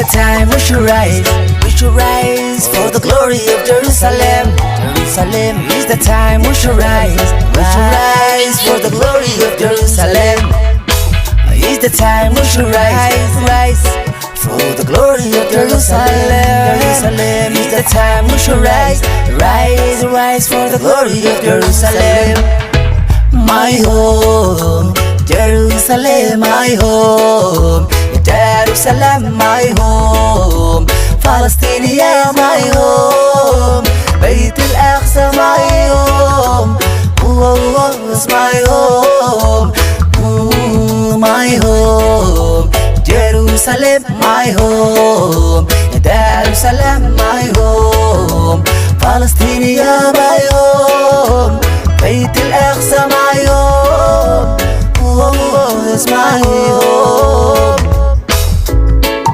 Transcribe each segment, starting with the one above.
the time we should rise for the glory of Jerusalem. Jerusalem is the time we should rise for the glory of Jerusalem. Is the time we should rise for the glory of Jerusalem. Jerusalem is the time we should rise for the glory of Jerusalem. My home, Jerusalem, my home, Jerusalem, my home, Palestine, my home, Beit al-Aqsa, my home, was my home, my home, Jerusalem, my home, Jerusalem, my home, Palestine, my home, Beit al-Aqsa, my home, was my home.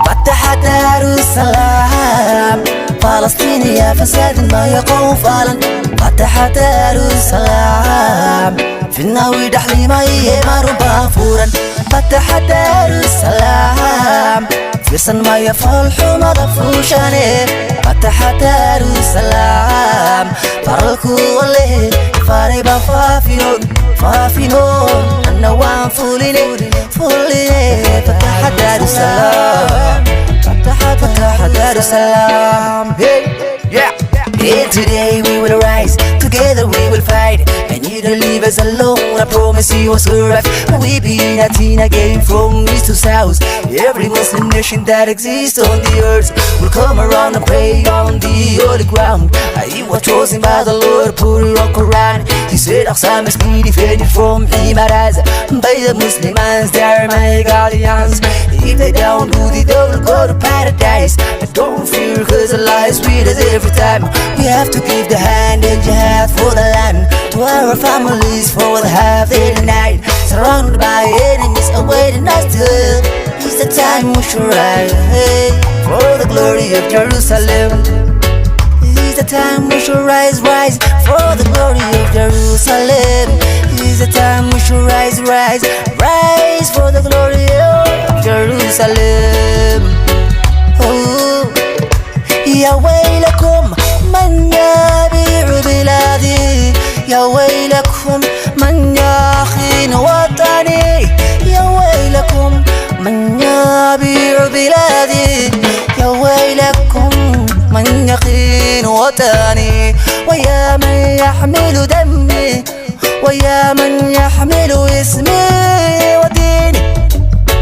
فتح دار السلام فلسطين يا فساد ما يقوم فعلا. فتح دار السلام في الناوي دحلي ما يمر بافورا. فتح دار السلام في سن ما يفرح ما ضفوشاني. فتح دار السلام فرلكو اللي فاري بفافينون فافينون النوام فوليني فتح دار السلام فتح دار السلام. And today we will rise, together we will fight, and you don't leave us alone, I promise you will survive. We be united again from east to south. Every Muslim nation that exists on the earth will come around and pray on the holy ground. You were chosen by the Lord, put your Quran. He said Aqsa must be defended from Himaraz by the Muslims, they are my guardians. If they don't do the devil, go to paradise. But don't fear, cause Allah is with us every time. We have to give the hand and jihad for the land, to our families for the half day and night. Surrounded by enemies awaiting us till it's the time we should rise for the glory of Jerusalem. It's the time we should rise for the glory of Jerusalem. It's the time we should rise for the glory of Jerusalem. Oh, يا ويلكم من يبيع بلادي، يا ويلكم من يخين وطني، يا ويلكم من يبيع بلادي، يا ويلكم من يخين وطني. ويا من يحمل دمي، ويا من يحمل اسمي وديني،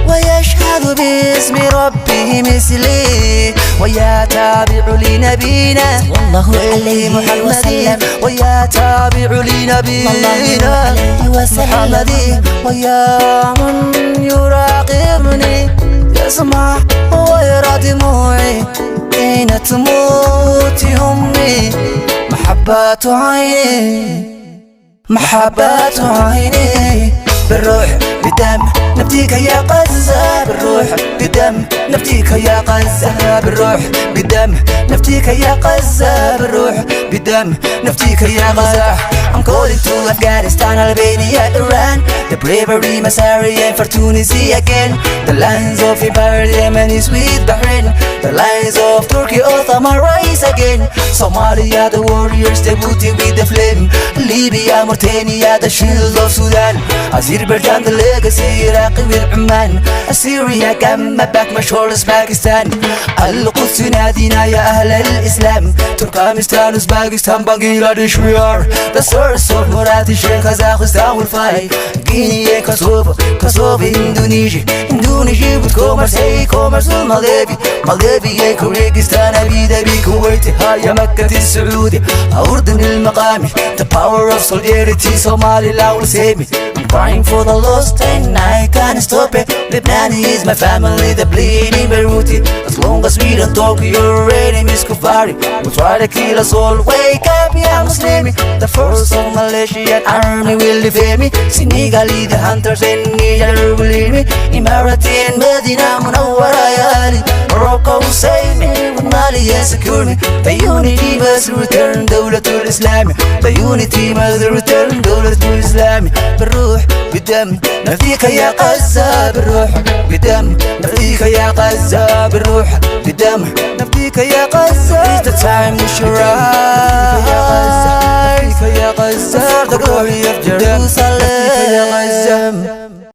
ويشهد باسم ربه مثلي، ويا تابع لنبينا الله عليه محمد، ويا تابع لنبينا محمد، ويا من يراقبني يسمع ويرى دموعي حين تموت أمي. محبة عيني محبة عيني بالروح بدم نفديك يا غزة، بالروح بدم نفديك يا غزة، بالروح بدم نفديك يا غزة، بالروح بدم نفديك يا غزة. I'm calling to Afghanistan, Albania, Iran, the bravery Masari and for Tunisia again. The lines of Empire Yemen is with Bahrain, the lines of Turkey Ottoman rise again. Somalia the warriors debuting with the flame, Libya Mauritania the shield of Sudan, Azerbaijan the legacy Iraq with Oman, Syria come back my shoulders Pakistan. القدس نادينا يا أهل الإسلام، تركمانستان أوزبكستان بنغلاديش we are the source of Murati, Kazakhstan will fight. Guinea, Kosovo, Indonesia with commerce, hey commerce with Moldavia, Kyrgyzstan, Abu Dhabi, Kuwait, Haya Makkah, Saudi, أردن المقامي, the power of solidarity, Somaliland will save me. I'm crying for the lost and I can't stop it. Lebanon is my family, the bleeding Beirut. As long as we don't talk, your enemies Kufari will try to kill us all. Wake up, ya Muslimi, the force of Malaysian army will defend me. Senegalese, the hunters in Niger will lead me. Emirati and Medina Munawwara ya Ali, Morocco will save me with Mali and secure me. The unity must return Dawlatul Islami, the unity must return Dawlatul Islami. بالروح بالدم نفديك يا غزة، بالروح بالدم نفديك يا غزة، بالروح بدم نفديك يا غزة. It's the time we should rise يا غزة. The glory of Jerusalem.